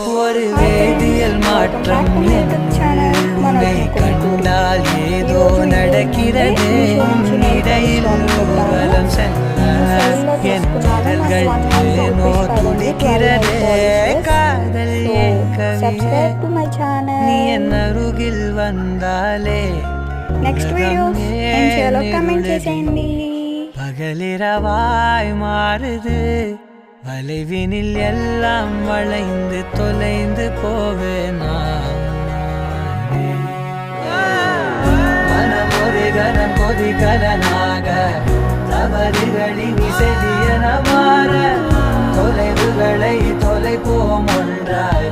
ஒரு வேதியியல் மாற்றம் உன்னை கண்டால் ஏதோ நடக்கிறது இடையில் ஊர்வலம் செல்ல என் விரல்கள் ஏனோ துடிக்கிறது காதல் ஏற்கவே நீ என் அருகில் வந்தாலே నెక్స్ట్ వీడియోస్ ఏం చేయాలో కమెంట్ చేసేయండి. பகலிரவாய் மாறுது வளைவினில் எல்லாம் வளைந்து தொலைந்து போவேனா மனம் ஒரு கனம் கொதிகலனாக தவறுகளின் இசையன மாற தொலைவுகளை தொலைப்போம் ஒன்றாய்